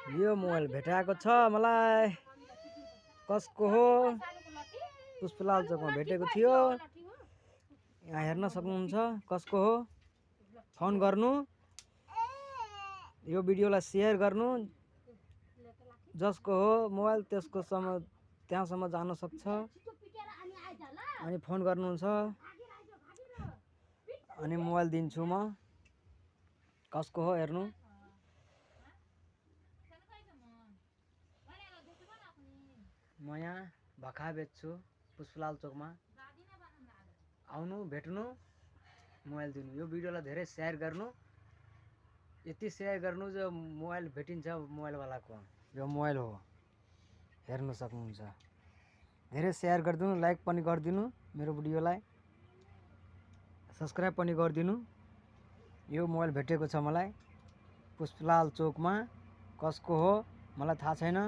यो मोबाइल भेटाएको छ मलाई। कसको हो? पुष्पलाल चोकमा भेटेको थियो। यहाँ हेर्न सक्नुहुन्छ कसको हो। फोन गर्नु, यो भिडियोलाई सेयर गर्नु। जसको हो मोबाइल त्यसको त्यहाँसम्म जान सक्छ अनि फोन गर्नुहुन्छ अनि मोबाइल दिन्छु म। कसको हो हेर्नु। म यहाँ भखा बेच्छु पुष्पलाल चोकमा। आउनु, भेट्नु, मोबाइल दिनु। यो भिडियोलाई धेरै सेयर गर्नु। यति सेयर गर्नु जो मोबाइल भेटिन्छ मोबाइलवालाको। यो मोबाइल हो, हेर्न सक्नुहुन्छ। धेरै सेयर गरिदिनु, लाइक पनि गरिदिनु मेरो भिडियोलाई, सब्सक्राइब पनि गरिदिनु। यो मोबाइल भेटेको छ मलाई पुष्पलाल चोकमा। कसको हो मलाई थाहा छैन।